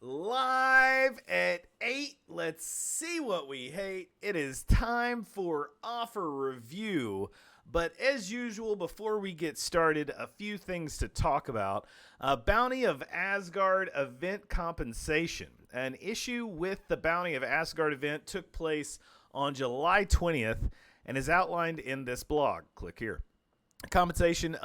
Live at 8. Let's see what we hate. It is time for offer review. But as usual, before we get started, a few things to talk about. Bounty of Asgard event compensation. An issue with the Bounty of Asgard event took place on July 20th and is outlined in this blog. Click here. Compensation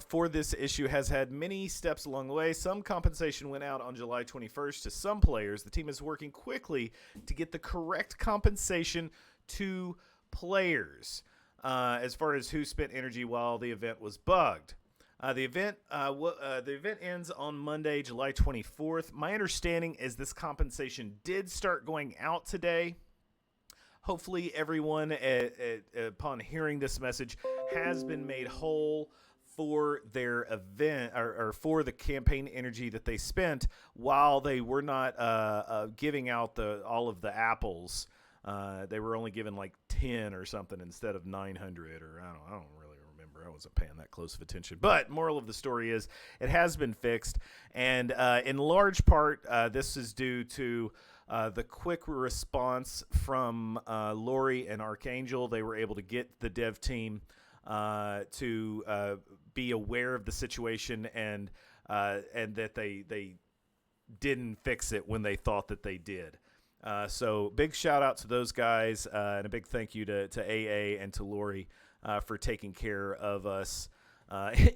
for this issue has had many steps along the way. Some compensation went out on July 21st to some players. The team is working quickly to get the correct compensation to players as far as who spent energy while the event was bugged. The event ends on Monday, July 24th. My understanding is this compensation did start going out today. Hopefully everyone, upon hearing this message, has been made whole for their event or for the campaign energy that they spent while they were not giving out all of the apples. They were only given like 10 or something instead of 900, or I don't really remember. I wasn't paying that close of attention. But moral of the story is it has been fixed, and in large part this is due to the quick response from Lori and Archangel. They were able to get the dev team to be aware of the situation and that they didn't fix it when they thought that they did. So big shout out to those guys and a big thank you to AA and to Lori for taking care of us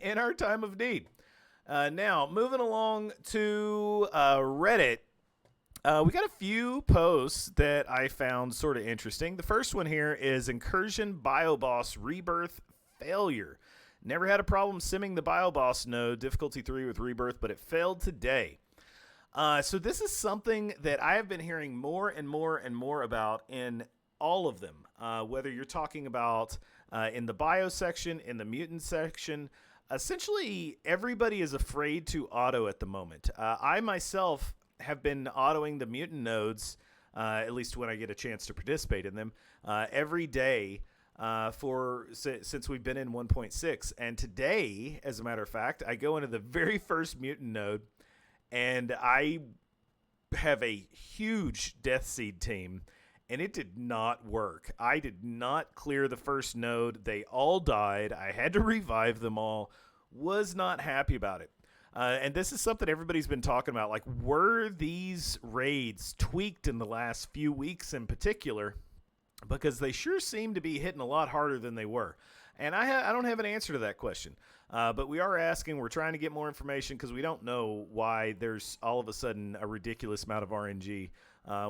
in our time of need. Now, moving along to Reddit. We got a few posts that I found sort of interesting. The first one here is Incursion Bioboss Rebirth Failure. Never had a problem simming the Bioboss node, difficulty 3 with Rebirth, but it failed today. So this is something that I have been hearing more and more and more about in all of them, whether you're talking about in the bio section, in the mutant section. Essentially, everybody is afraid to auto at the moment. I myself have been autoing the mutant nodes, at least when I get a chance to participate in them, every day since we've been in 1.6. And today, as a matter of fact, I go into the very first mutant node, and I have a huge Death Seed team, and it did not work. I did not clear the first node. They all died. I had to revive them all. Was not happy about it. And this is something everybody's been talking about. Like, were these raids tweaked in the last few weeks in particular? Because they sure seem to be hitting a lot harder than they were. And I don't have an answer to that question. But we are asking. We're trying to get more information because we don't know why there's all of a sudden a ridiculous amount of RNG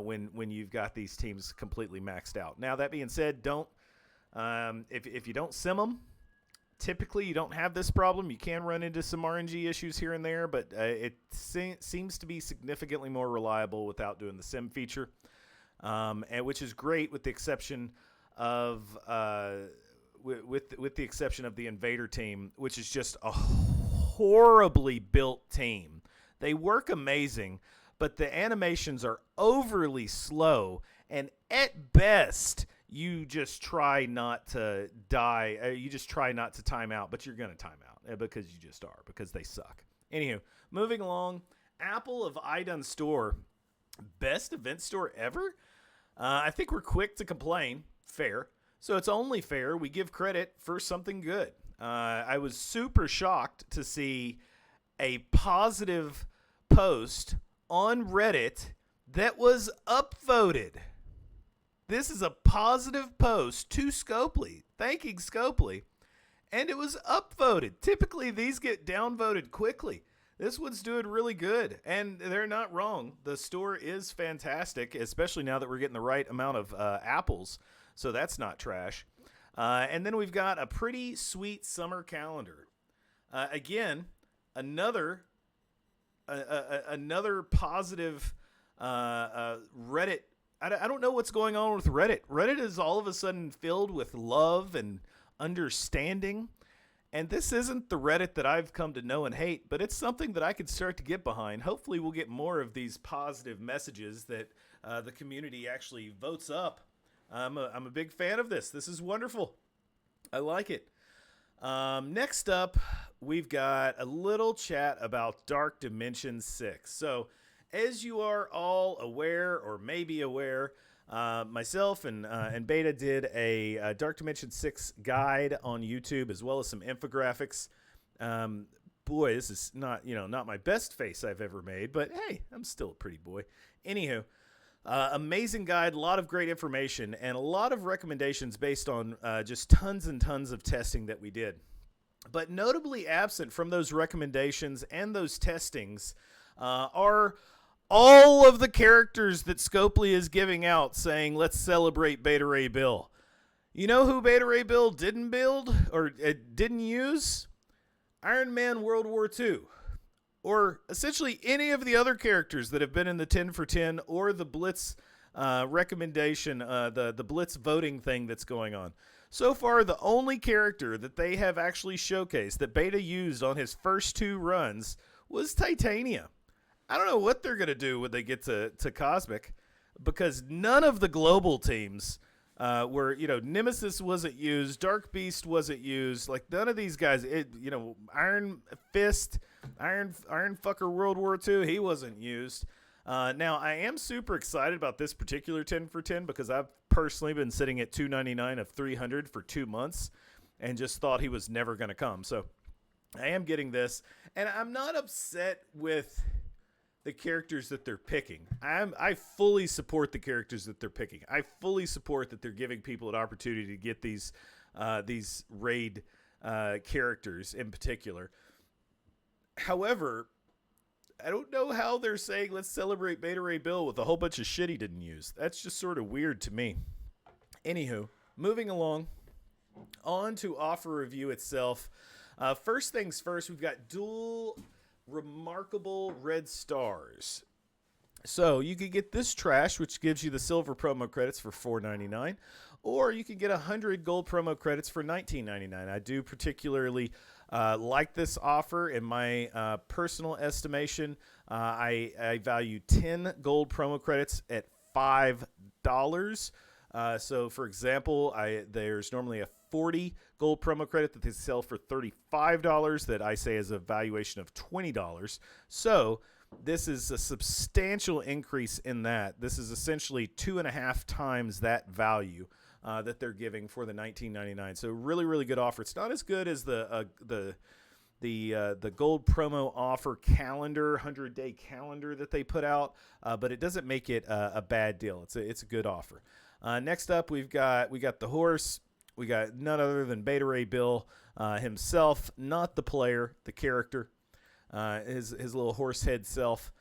when you've got these teams completely maxed out. Now, that being said, if you don't sim them, typically, you don't have this problem. You can run into some RNG issues here and there, but it seems to be significantly more reliable without doing the sim feature, and which is great with the exception of with the exception of the Invader team, which is just a horribly built team. They work amazing, but the animations are overly slow, and at best, you just try not to die. You just try not to time out, but you're going to time out because you just are, because they suck. Anywho, moving along, Apple of Idun Store, best event store ever? I think we're quick to complain. Fair. So it's only fair we give credit for something good. I was super shocked to see a positive post on Reddit that was upvoted. This is a positive post to Scopely, thanking Scopely, and it was upvoted. Typically, these get downvoted quickly. This one's doing really good, and they're not wrong. The store is fantastic, especially now that we're getting the right amount of apples, so that's not trash. And then we've got a pretty sweet summer calendar. Again, another positive Reddit. I don't know what's going on with Reddit. Reddit is all of a sudden filled with love and understanding. And this isn't the Reddit that I've come to know and hate, but it's something that I can start to get behind. Hopefully we'll get more of these positive messages that the community actually votes up. I'm a big fan of this. This is wonderful. I like it. Next up, we've got a little chat about Dark Dimension 6. So As you are all aware, or maybe aware, myself and Beta did a Dark Dimension 6 guide on YouTube, as well as some infographics. Boy, this is not my best face I've ever made, but hey, I'm still a pretty boy. Anywho, amazing guide, a lot of great information, and a lot of recommendations based on just tons and tons of testing that we did. But notably absent from those recommendations and those testings are all of the characters that Scopely is giving out, saying, let's celebrate Beta Ray Bill. You know who Beta Ray Bill didn't build or didn't use? Iron Man World War II. Or essentially any of the other characters that have been in the 10 for 10 or the Blitz recommendation, the Blitz voting thing that's going on. So far, the only character that they have actually showcased that Beta used on his first 2 runs was Titania. I don't know what they're going to do when they get to Cosmic, because none of the global teams were, Nemesis wasn't used, Dark Beast wasn't used, like none of these guys, Iron Fist, Iron Fucker World War II, he wasn't used. Now, I am super excited about this particular 10 for 10 because I've personally been sitting at 299 of 300 for 2 months and just thought he was never going to come. So I am getting this, and I'm not upset with the characters that they're picking. I fully support the characters that they're picking. I fully support that they're giving people an opportunity to get these raid characters in particular. However, I don't know how they're saying let's celebrate Beta Ray Bill with a whole bunch of shit he didn't use. That's just sort of weird to me. Anywho, moving along on to offer review itself. First things first, we've got dual remarkable red stars. So you could get this trash, which gives you the silver promo credits for $4.99, or you could get 100 gold promo credits for $19.99. I do particularly like this offer. In my personal estimation, I value 10 gold promo credits at $5. So, for example, there's normally a 40 gold promo credit that they sell for $35 that I say is a valuation of $20. So this is a substantial increase in that. This is essentially 2.5 times that value that they're giving for the $19.99. So really, really good offer. It's not as good as the gold promo offer calendar, 100-day calendar that they put out, but it doesn't make it a bad deal. It's a good offer. Next up, we got the horse. We got none other than Beta Ray Bill himself, not the player, the character, his little horse head self.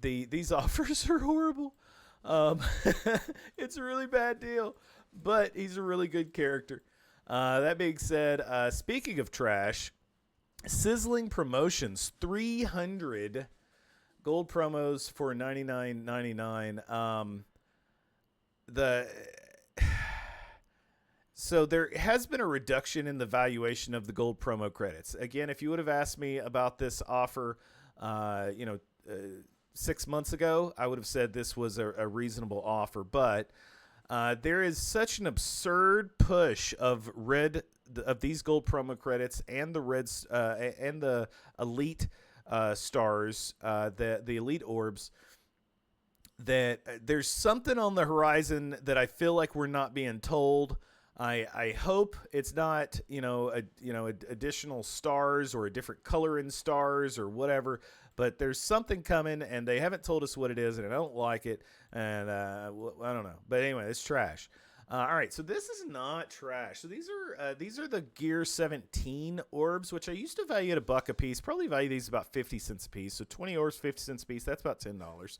These offers are horrible. It's a really bad deal, but he's a really good character. That being said, speaking of trash, Sizzling Promotions, 300 gold promos for $99.99. So there has been a reduction in the valuation of the gold promo credits. Again, if you would have asked me about this offer, 6 months ago, I would have said this was a reasonable offer. But there is such an absurd push of these gold promo credits and the reds and the elite stars, the elite orbs, that there's something on the horizon that I feel like we're not being told. I hope it's not, additional stars or a different color in stars or whatever, but there's something coming and they haven't told us what it is and I don't like it. And I don't know, but anyway, it's trash. All right. So this is not trash. So these are the Gear 17 orbs, which I used to value at $1 a piece, probably value these about 50 cents a piece. So 20 orbs, 50 cents a piece. That's about $10.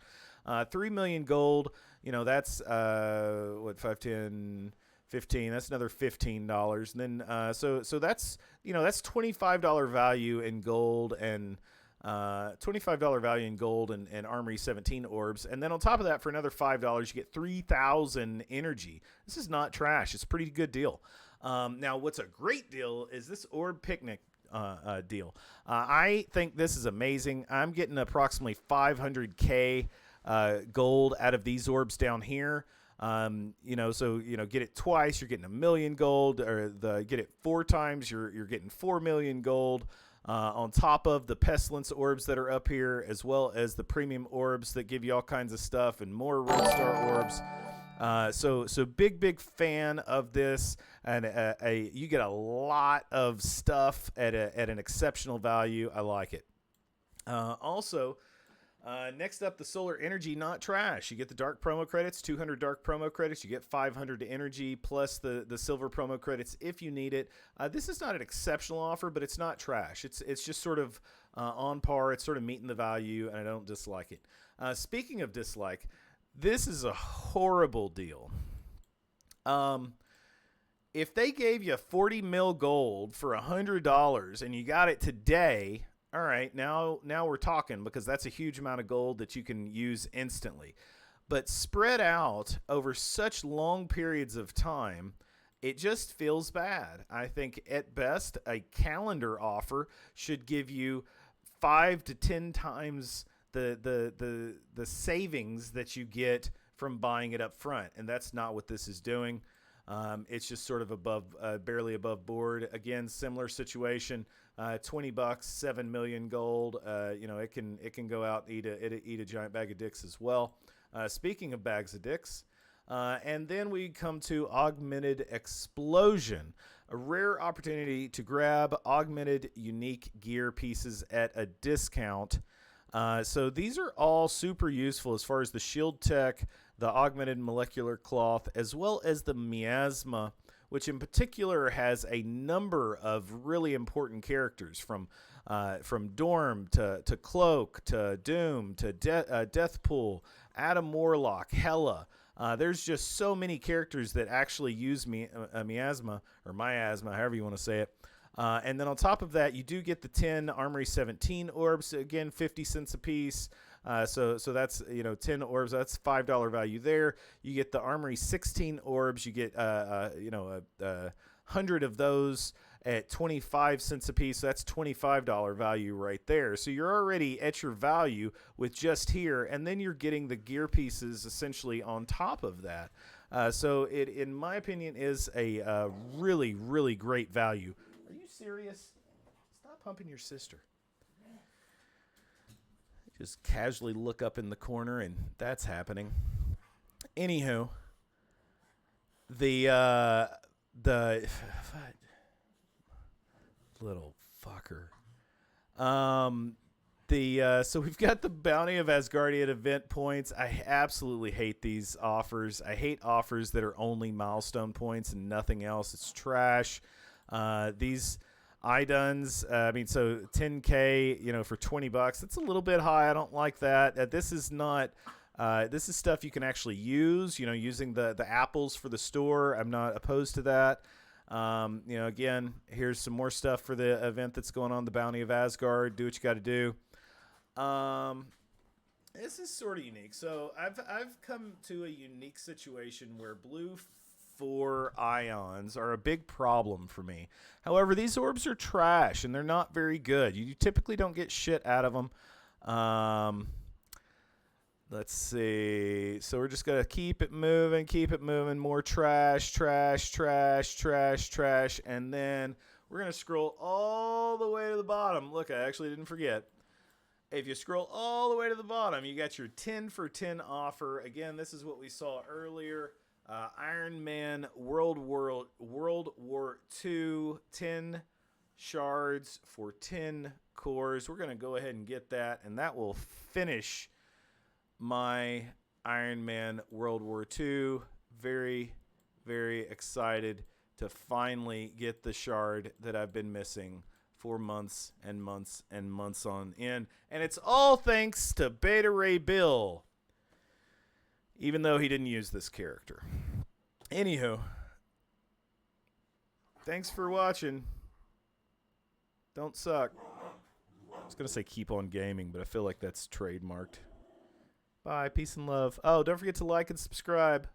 3 million gold. That's 5, 10, 15. That's another $15. And then so that's that's $25 value in gold and $25 value in gold and Armory 17 orbs. And then on top of that, for another $5, you get 3,000 energy. This is not trash. It's a pretty good deal. Now, what's a great deal is this Orb Picnic deal. I think this is amazing. I'm getting approximately 500K gold out of these orbs down here. Get it twice, you're getting 1 million gold, or get it 4 times, you're getting 4 million gold. on top of the pestilence orbs that are up here, as well as the premium orbs that give you all kinds of stuff and more red star orbs. So big fan of this, and you get a lot of stuff at an exceptional value. I like it. Also, next up, the solar energy, not trash. You get the dark promo credits, 200 dark promo credits. You get 500 energy plus the silver promo credits if you need it. This is not an exceptional offer, but it's not trash. It's just sort of on par. It's sort of meeting the value, and I don't dislike it. Speaking of dislike, this is a horrible deal. If they gave you 40 mil gold for $100 and you got it today, all right, now we're talking, because that's a huge amount of gold that you can use instantly. But spread out over such long periods of time, it just feels bad. I think at best a calendar offer should give you 5 to 10 times the savings that you get from buying it up front, and that's not what this is doing. It's just sort of barely above board. Again, similar situation. $20, 7 million gold. It can go out and eat a giant bag of dicks as well. Speaking of bags of dicks, and then we come to Augmented Explosion, a rare opportunity to grab augmented unique gear pieces at a discount. So these are all super useful as far as the shield tech, the augmented molecular cloth, as well as the miasma, which in particular has a number of really important characters, from Dorm to Cloak to Doom to Deathpool, Adam Warlock, Hela. There's just so many characters that actually use miasma, or miasma, however you want to say it. And then on top of that, you do get the 10 Armory 17 orbs, again, 50 cents a piece. So that's, 10 orbs, that's $5 value there. You get the Armory 16 orbs, you get, 100 of those at 25 cents a piece. So that's $25 value right there. So you're already at your value with just here, and then you're getting the gear pieces essentially on top of that. So it, in my opinion, is a really, really great value. Are you serious? Stop humping your sister. Just casually look up in the corner, and that's happening. Anywho, the little fucker. So we've got the Bounty of Asgardian event points. I absolutely hate these offers. I hate offers that are only milestone points and nothing else. It's trash. These iDuns, so 10K, for $20, that's a little bit high. I don't like that. This is not. This is stuff you can actually use. Using the apples for the store. I'm not opposed to that. Again, here's some more stuff for the event that's going on, the Bounty of Asgard. Do what you got to do. This is sort of unique. So I've come to a unique situation where blue 4 ions are a big problem for me. However, these orbs are trash and they're not very good. You typically don't get shit out of them. Let's see. So we're just going to keep it moving. More trash. And then we're going to scroll all the way to the bottom. Look, I actually didn't forget. If you scroll all the way to the bottom, you got your 10 for 10 offer. Again, this is what we saw earlier. Iron Man World War II, 10 shards for 10 cores. We're going to go ahead and get that, and that will finish my Iron Man World War II. Very, very excited to finally get the shard that I've been missing for months and months and months on end. And it's all thanks to Beta Ray Bill, even though he didn't use this character. Anywho, thanks for watching. Don't suck. I was going to say keep on gaming, but I feel like that's trademarked. Bye. Peace and love. Oh, don't forget to like and subscribe.